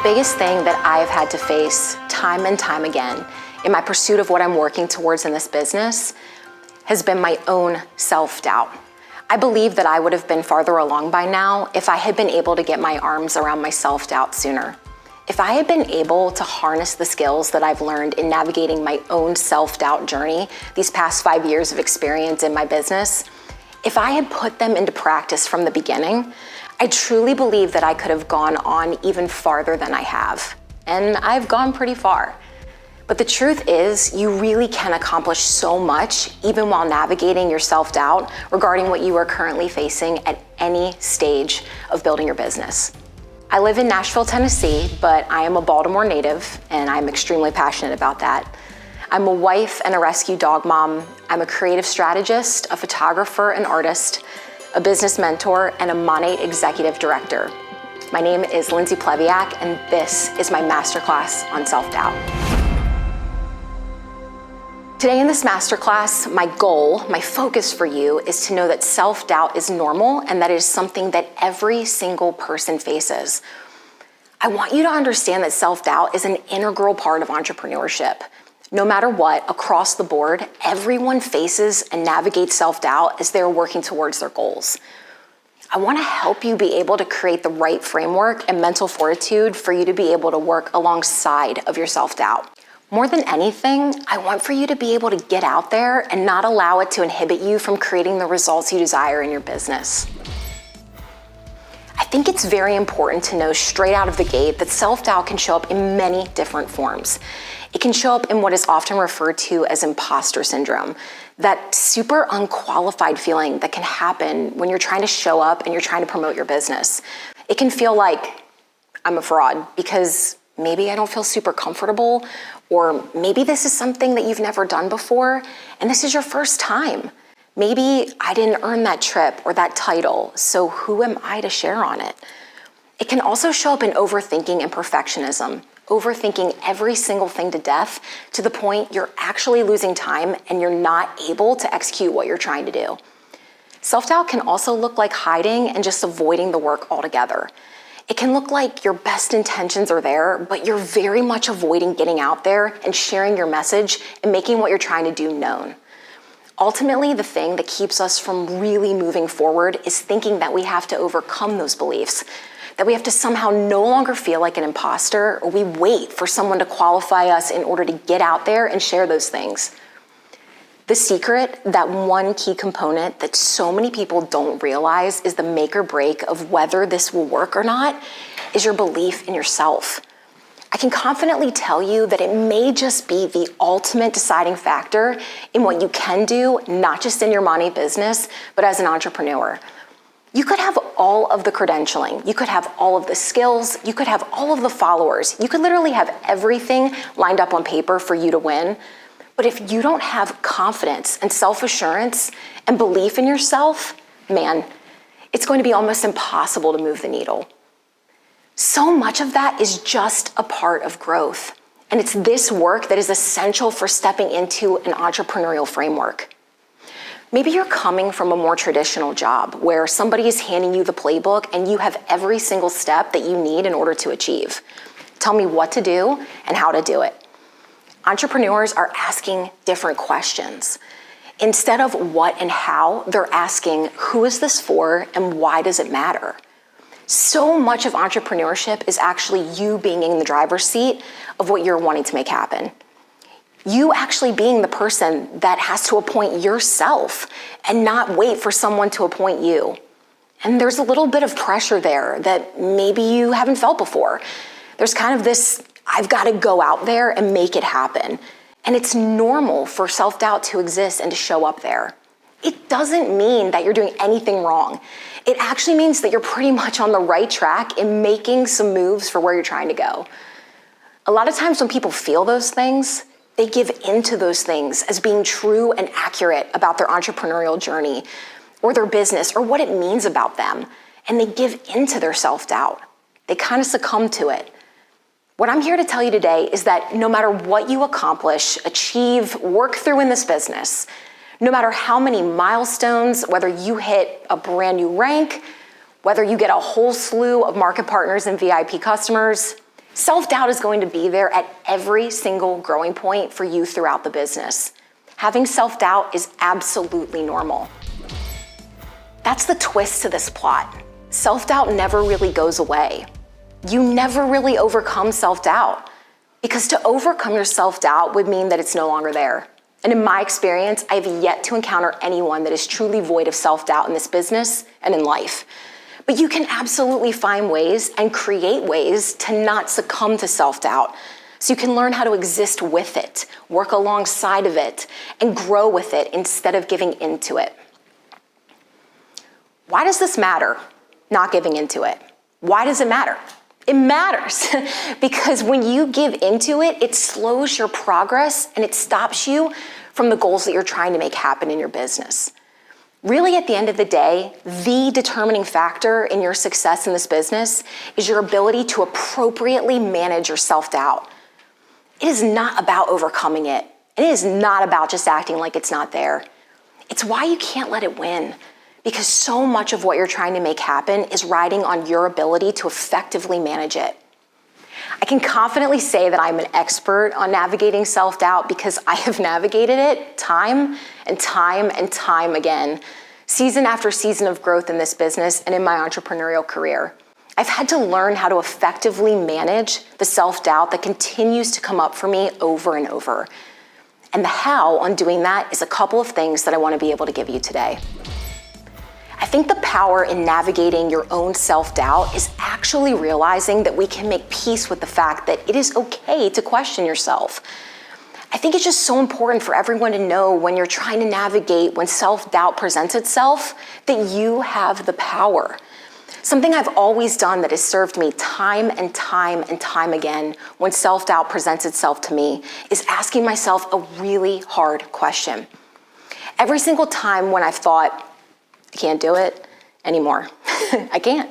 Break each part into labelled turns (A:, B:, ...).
A: biggest thing that I have had to face time and time again in my pursuit of what I'm working towards in this business has been my own self-doubt. I believe that I would have been farther along by now if I had been able to get my arms around my self-doubt sooner. If I had been able to harness the skills that I've learned in navigating my own self-doubt journey these past 5 years of experience in my business, if I had put them into practice from the beginning, I truly believe that I could have gone on even farther than I have. And I've gone pretty far. But the truth is, you really can accomplish so much even while navigating your self-doubt regarding what you are currently facing at any stage of building your business. I live in Nashville, Tennessee, but I am a Baltimore native and I'm extremely passionate about that. I'm a wife and a rescue dog mom. I'm a creative strategist, a photographer and artist, a business mentor, and a Monat executive director. My name is Lindsey Plevyak, and this is my masterclass on self-doubt. Today in this masterclass, my goal, my focus for you is to know that self-doubt is normal and that it is something that every single person faces. I want you to understand that self-doubt is an integral part of entrepreneurship. No matter what, across the board, everyone faces and navigates self-doubt as they're working towards their goals. I want to help you be able to create the right framework and mental fortitude for you to be able to work alongside of your self-doubt. More than anything, I want for you to be able to get out there and not allow it to inhibit you from creating the results you desire in your business. I think it's very important to know straight out of the gate that self-doubt can show up in many different forms. It can show up in what is often referred to as imposter syndrome, that super unqualified feeling that can happen when you're trying to show up and you're trying to promote your business. It can feel like I'm a fraud because maybe I don't feel super comfortable, or maybe this is something that you've never done before and this is your first time. Maybe I didn't earn that trip or that title, so who am I to share on it? It can also show up in overthinking and perfectionism, overthinking every single thing to death to the point you're actually losing time and you're not able to execute what you're trying to do. Self-doubt can also look like hiding and just avoiding the work altogether. It can look like your best intentions are there, but you're very much avoiding getting out there and sharing your message and making what you're trying to do known. Ultimately, the thing that keeps us from really moving forward is thinking that we have to overcome those beliefs, that we have to somehow no longer feel like an imposter, or we wait for someone to qualify us in order to get out there and share those things. The secret, that one key component that so many people don't realize is the make or break of whether this will work or not, is your belief in yourself. I can confidently tell you that it may just be the ultimate deciding factor in what you can do, not just in your money business, but as an entrepreneur. You could have all of the credentialing, you could have all of the skills, you could have all of the followers, you could literally have everything lined up on paper for you to win. But if you don't have confidence and self-assurance and belief in yourself, man, it's going to be almost impossible to move the needle. So much of that is just a part of growth. And it's this work that is essential for stepping into an entrepreneurial framework. Maybe you're coming from a more traditional job where somebody is handing you the playbook and you have every single step that you need in order to achieve. Tell me what to do and how to do it. Entrepreneurs are asking different questions. Instead of what and how, they're asking, who is this for and why does it matter? So much of entrepreneurship is actually you being in the driver's seat of what you're wanting to make happen. You actually being the person that has to appoint yourself and not wait for someone to appoint you. And there's a little bit of pressure there that maybe you haven't felt before. There's kind of this, I've got to go out there and make it happen. And it's normal for self-doubt to exist and to show up there. It doesn't mean that you're doing anything wrong. It actually means that you're pretty much on the right track in making some moves for where you're trying to go. A lot of times when people feel those things, they give into those things as being true and accurate about their entrepreneurial journey or their business or what it means about them. And they give into their self-doubt. They kind of succumb to it. What I'm here to tell you today is that no matter what you accomplish, achieve, work through in this business, no matter how many milestones, whether you hit a brand new rank, whether you get a whole slew of market partners and VIP customers, Self-doubt is going to be there at every single growing point for you throughout the business. Having self-doubt is absolutely normal. That's the twist to this plot. Self-doubt never really goes away. You never really overcome self-doubt, because to overcome your self-doubt would mean that it's no longer there. And in my experience, I have yet to encounter anyone that is truly void of self-doubt in this business and in life. But you can absolutely find ways and create ways to not succumb to self-doubt. So you can learn how to exist with it, work alongside of it, and grow with it instead of giving into it. Why does this matter, not giving into it? Why does it matter? It matters because when you give into it, it slows your progress and it stops you from the goals that you're trying to make happen in your business. Really, at the end of the day, the determining factor in your success in this business is your ability to appropriately manage your self-doubt. It is not about overcoming it. It is not about just acting like it's not there. It's why you can't let it win, because so much of what you're trying to make happen is riding on your ability to effectively manage it. I can confidently say that I'm an expert on navigating self-doubt because I have navigated it time and time and time again, season after season of growth in this business and in my entrepreneurial career. I've had to learn how to effectively manage the self-doubt that continues to come up for me over and over. And the how on doing that is a couple of things that I want to be able to give you today. I think the power in navigating your own self-doubt is actually realizing that we can make peace with the fact that it is okay to question yourself. I think it's just so important for everyone to know when you're trying to navigate, when self-doubt presents itself, that you have the power. Something I've always done that has served me time and time and time again when self-doubt presents itself to me is asking myself a really hard question. Every single time when I've thought, I can't do it anymore. I can't.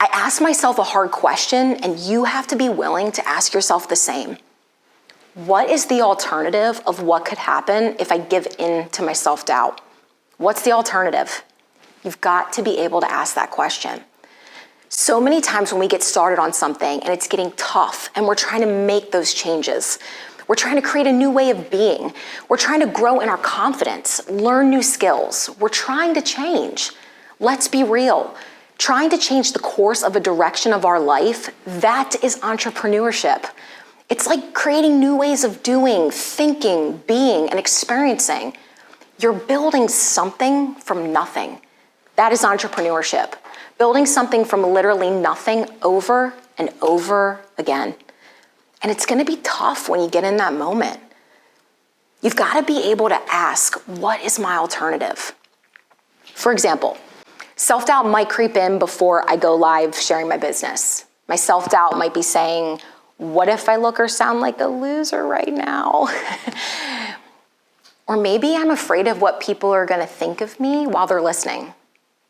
A: I ask myself a hard question, and you have to be willing to ask yourself the same. What is the alternative of what could happen if I give in to my self-doubt? What's the alternative? You've got to be able to ask that question. So many times when we get started on something and it's getting tough and we're trying to make those changes, we're trying to create a new way of being. We're trying to grow in our confidence, learn new skills. We're trying to change. Let's be real. Trying to change the course of a direction of our life, that is entrepreneurship. It's like creating new ways of doing, thinking, being, and experiencing. You're building something from nothing. That is entrepreneurship. Building something from literally nothing over and over again. And it's going to be tough when you get in that moment. You've got to be able to ask, what is my alternative? For example, self-doubt might creep in before I go live sharing my business. My self-doubt might be saying, what if I look or sound like a loser right now? Or maybe I'm afraid of what people are going to think of me while they're listening.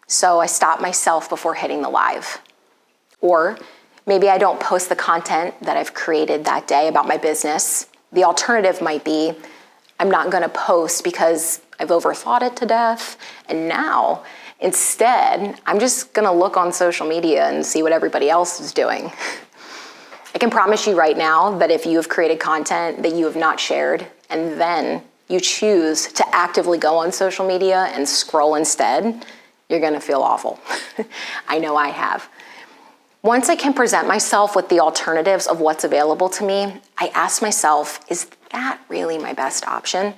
A: So I stop myself before hitting the live. Or maybe I don't post the content that I've created that day about my business. The alternative might be, I'm not going to post because I've overthought it to death. And now, instead, I'm just going to look on social media and see what everybody else is doing. I can promise you right now that if you have created content that you have not shared, and then you choose to actively go on social media and scroll instead, you're going to feel awful. I know I have. Once I can present myself with the alternatives of what's available to me, I ask myself, is that really my best option?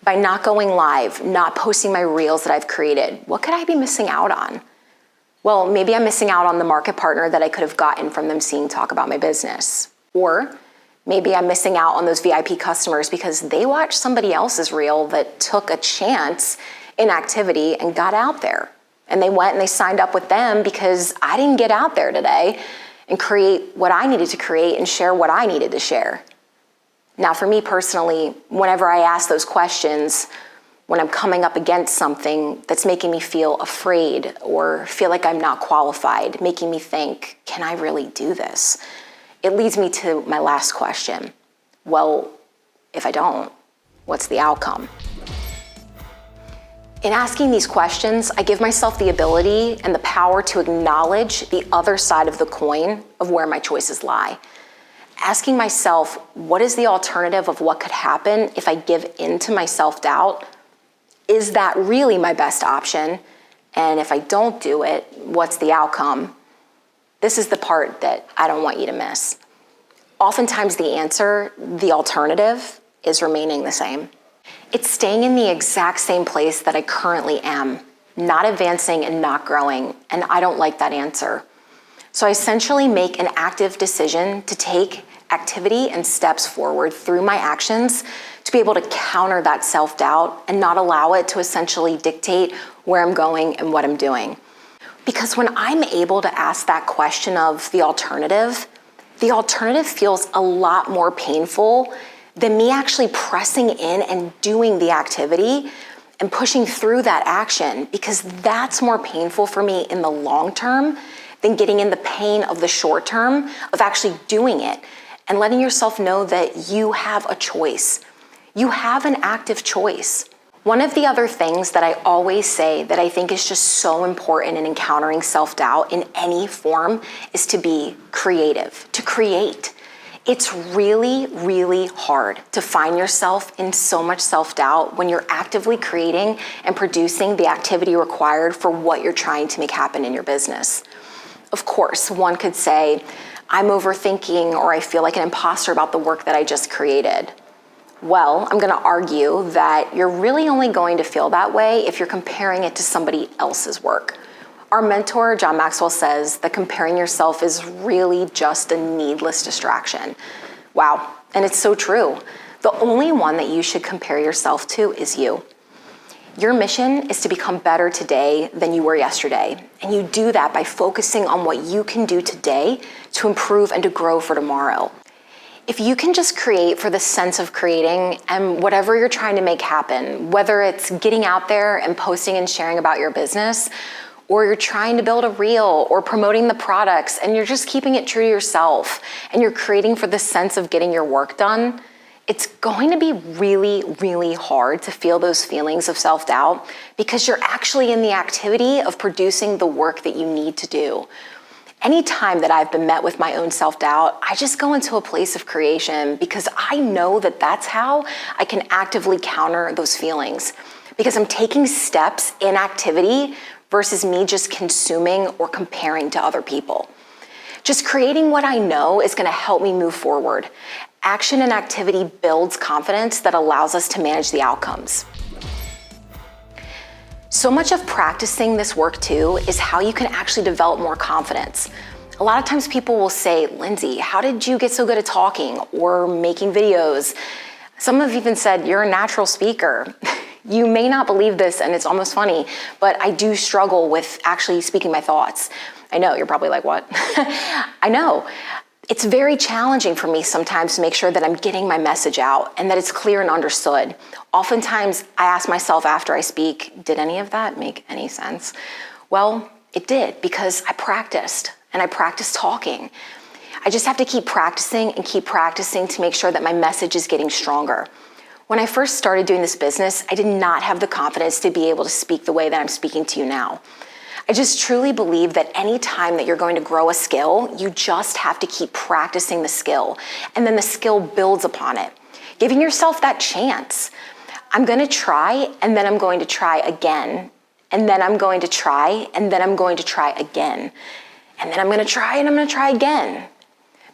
A: By not going live, not posting my reels that I've created, what could I be missing out on? Well, maybe I'm missing out on the market partner that I could have gotten from them seeing talk about my business. Or maybe I'm missing out on those VIP customers because they watched somebody else's reel that took a chance in activity and got out there. And they went and they signed up with them because I didn't get out there today and create what I needed to create and share what I needed to share. Now, for me personally, whenever I ask those questions, when I'm coming up against something that's making me feel afraid or feel like I'm not qualified, making me think, can I really do this? It leads me to my last question. Well, if I don't, what's the outcome? In asking these questions, I give myself the ability and the power to acknowledge the other side of the coin of where my choices lie. Asking myself, what is the alternative of what could happen if I give in to my self-doubt? Is that really my best option? And if I don't do it, what's the outcome? This is the part that I don't want you to miss. Oftentimes the answer, the alternative, is remaining the same. It's staying in the exact same place that I currently am, not advancing and not growing, and I don't like that answer. So I essentially make an active decision to take activity and steps forward through my actions to be able to counter that self-doubt and not allow it to essentially dictate where I'm going and what I'm doing. Because when I'm able to ask that question of the alternative feels a lot more painful than me actually pressing in and doing the activity and pushing through that action, because that's more painful for me in the long term than getting in the pain of the short term of actually doing it and letting yourself know that you have a choice. You have an active choice. One of the other things that I always say that I think is just so important in encountering self-doubt in any form is to be creative, to create. It's really, really hard to find yourself in so much self-doubt when you're actively creating and producing the activity required for what you're trying to make happen in your business. Of course, one could say, I'm overthinking or I feel like an imposter about the work that I just created. Well, I'm going to argue that you're really only going to feel that way if you're comparing it to somebody else's work. Our mentor, John Maxwell, says that comparing yourself is really just a needless distraction. Wow, and it's so true. The only one that you should compare yourself to is you. Your mission is to become better today than you were yesterday, and you do that by focusing on what you can do today to improve and to grow for tomorrow. If you can just create for the sense of creating and whatever you're trying to make happen, whether it's getting out there and posting and sharing about your business, or you're trying to build a reel or promoting the products and you're just keeping it true to yourself and you're creating for the sense of getting your work done, it's going to be really, really hard to feel those feelings of self-doubt because you're actually in the activity of producing the work that you need to do. Anytime that I've been met with my own self-doubt, I just go into a place of creation because I know that that's how I can actively counter those feelings, because I'm taking steps in activity versus me just consuming or comparing to other people. Just creating what I know is going to help me move forward. Action and activity builds confidence that allows us to manage the outcomes. So much of practicing this work too is how you can actually develop more confidence. A lot of times people will say, Lindsey, how did you get so good at talking or making videos? Some have even said, you're a natural speaker. You may not believe this, and it's almost funny, but I do struggle with actually speaking my thoughts. I know, you're probably like, what? I know. It's very challenging for me sometimes to make sure that I'm getting my message out and that it's clear and understood. Oftentimes, I ask myself after I speak, did any of that make any sense? Well, it did, because I practiced, and I practiced talking. I just have to keep practicing and keep practicing to make sure that my message is getting stronger. When I first started doing this business, I did not have the confidence to be able to speak the way that I'm speaking to you now. I just truly believe that any time that you're going to grow a skill, you just have to keep practicing the skill, and then the skill builds upon it. Giving yourself that chance. I'm going to try, and then I'm going to try again, and then I'm going to try, and then I'm going to try again, and then I'm going to try, and I'm going to try again.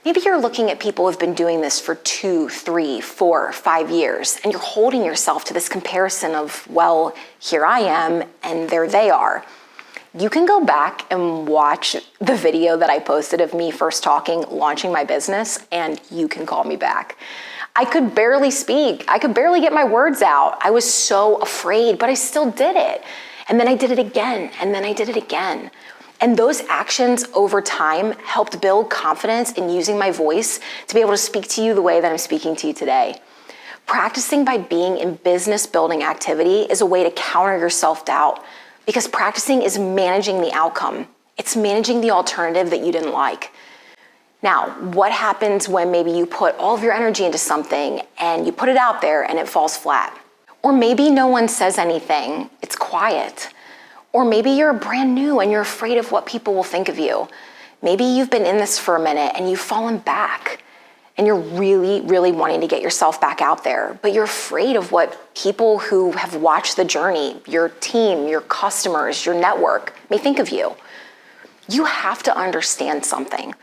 A: Maybe you're looking at people who've been doing this for 2, 3, 4, 5 years, and you're holding yourself to this comparison of, well, here I am, and there they are. You can go back and watch the video that I posted of me first talking, launching my business, and you can call me back. I could barely speak. I could barely get my words out. I was so afraid, but I still did it. And then I did it again, and then I did it again. And those actions over time helped build confidence in using my voice to be able to speak to you the way that I'm speaking to you today. Practicing by being in business building activity is a way to counter your self-doubt, because practicing is managing the outcome. It's managing the alternative that you didn't like. Now, what happens when maybe you put all of your energy into something and you put it out there and it falls flat? Or maybe no one says anything, it's quiet. Or maybe you're brand new and you're afraid of what people will think of you. Maybe you've been in this for a minute and you've fallen back and you're really, really wanting to get yourself back out there, but you're afraid of what people who have watched the journey, your team, your customers, your network may think of you. You have to understand something.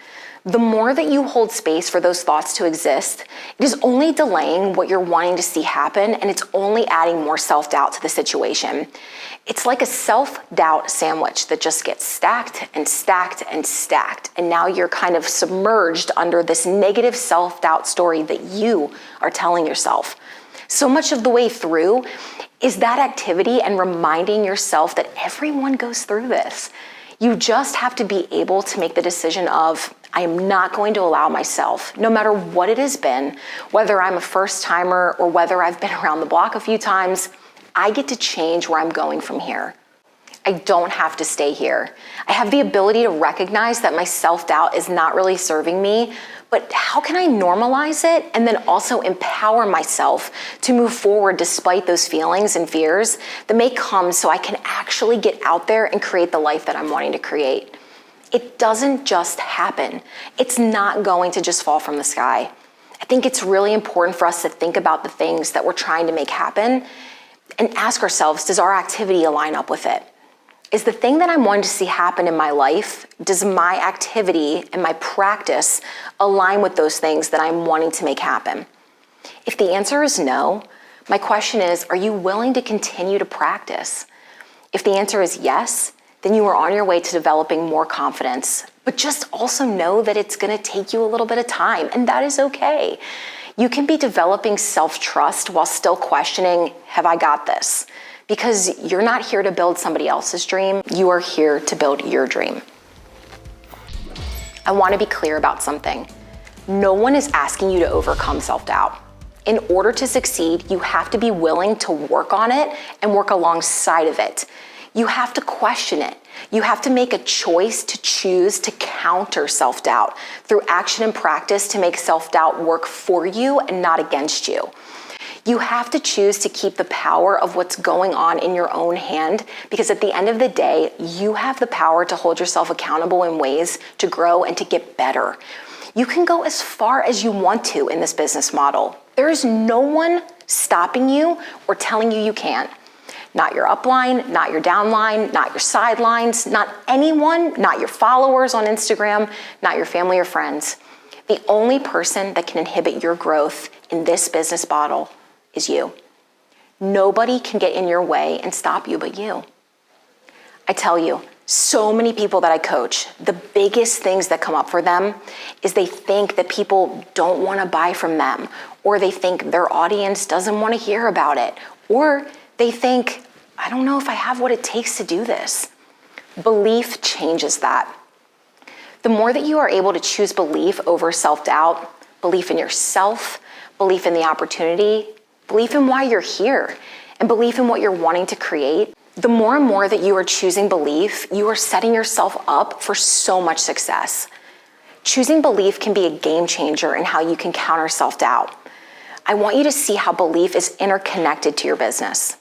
A: The more that you hold space for those thoughts to exist, it is only delaying what you're wanting to see happen, and it's only adding more self-doubt to the situation. It's like a self-doubt sandwich that just gets stacked and stacked and stacked, and now you're kind of submerged under this negative self-doubt story that you are telling yourself. So much of the way through is that activity and reminding yourself that everyone goes through this. You just have to be able to make the decision of, I am not going to allow myself, no matter what it has been, whether I'm a first timer or whether I've been around the block a few times, I get to change where I'm going from here. I don't have to stay here. I have the ability to recognize that my self-doubt is not really serving me, but how can I normalize it and then also empower myself to move forward despite those feelings and fears that may come so I can actually get out there and create the life that I'm wanting to create. It doesn't just happen. It's not going to just fall from the sky. I think it's really important for us to think about the things that we're trying to make happen and ask ourselves, does our activity align up with it? Is the thing that I'm wanting to see happen in my life, does my activity and my practice align with those things that I'm wanting to make happen? If the answer is no, my question is, are you willing to continue to practice? If the answer is yes, then you are on your way to developing more confidence. But just also know that it's gonna take you a little bit of time, and that is okay. You can be developing self-trust while still questioning, have I got this? Because you're not here to build somebody else's dream, you are here to build your dream. I want to be clear about something. No one is asking you to overcome self-doubt. In order to succeed, you have to be willing to work on it and work alongside of it. You have to question it. You have to make a choice to choose to counter self-doubt through action and practice to make self-doubt work for you and not against you. You have to choose to keep the power of what's going on in your own hand, because at the end of the day, you have the power to hold yourself accountable in ways to grow and to get better. You can go as far as you want to in this business model. There is no one stopping you or telling you you can't. Not your upline, not your downline, not your sidelines, not anyone, not your followers on Instagram, not your family or friends. The only person that can inhibit your growth in this business model is you. Nobody can get in your way and stop you but you. I tell you, so many people that I coach, the biggest things that come up for them is they think that people don't want to buy from them, or they think their audience doesn't want to hear about it, or they think, I don't know if I have what it takes to do this. Belief changes that. The more that you are able to choose belief over self-doubt, belief in yourself, belief in the opportunity, belief in why you're here, and belief in what you're wanting to create, the more and more that you are choosing belief, you are setting yourself up for so much success. Choosing belief can be a game changer in how you can counter self-doubt. I want you to see how belief is interconnected to your business.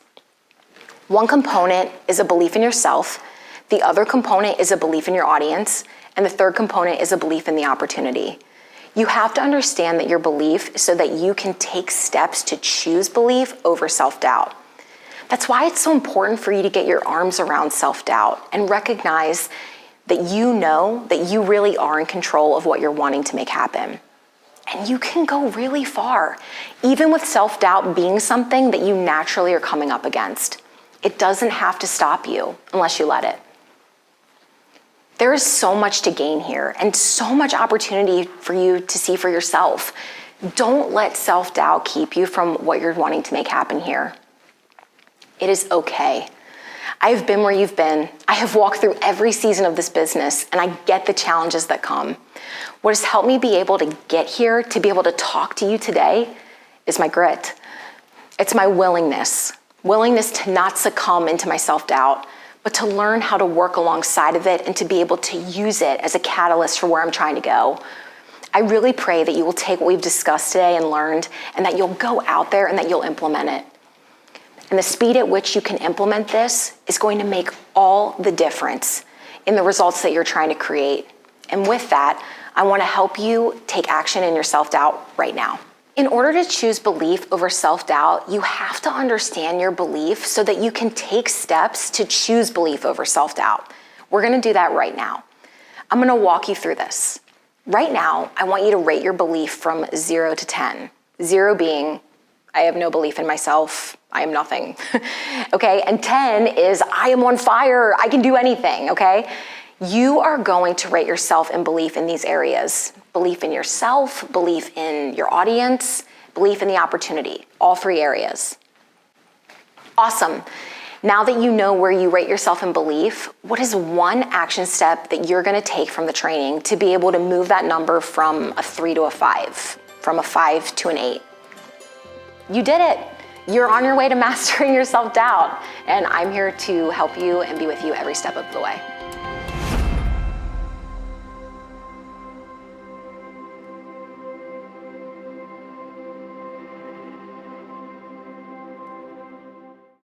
A: One component is a belief in yourself, the other component is a belief in your audience, and the third component is a belief in the opportunity. You have to understand that your belief so that you can take steps to choose belief over self-doubt. That's why it's so important for you to get your arms around self-doubt and recognize that you know that you really are in control of what you're wanting to make happen. And you can go really far, even with self-doubt being something that you naturally are coming up against. It doesn't have to stop you unless you let it. There is so much to gain here and so much opportunity for you to see for yourself. Don't let self-doubt keep you from what you're wanting to make happen here. It is okay. I have been where you've been. I have walked through every season of this business, and I get the challenges that come. What has helped me be able to get here, to be able to talk to you today, is my grit. It's my willingness to not succumb into my self-doubt, but to learn how to work alongside of it and to be able to use it as a catalyst for where I'm trying to go. I really pray that you will take what we've discussed today and learned, and that you'll go out there and that you'll implement it. And the speed at which you can implement this is going to make all the difference in the results that you're trying to create. And with that, I want to help you take action in your self-doubt right now. In order to choose belief over self-doubt, you have to understand your belief so that you can take steps to choose belief over self-doubt. We're going to do that right now. I'm going to walk you through this. Right now, I want you to rate your belief from 0 to 10. 0 being, I have no belief in myself, I am nothing, okay? And 10 is, I am on fire, I can do anything, okay? You are going to rate yourself in belief in these areas. Belief in yourself, belief in your audience, belief in the opportunity, all 3 areas. Awesome. Now that you know where you rate yourself in belief, what is one action step that you're gonna take from the training to be able to move that number from a 3 to a 5, from a 5 to an 8? You did it. You're on your way to mastering your self-doubt, and I'm here to help you and be with you every step of the way.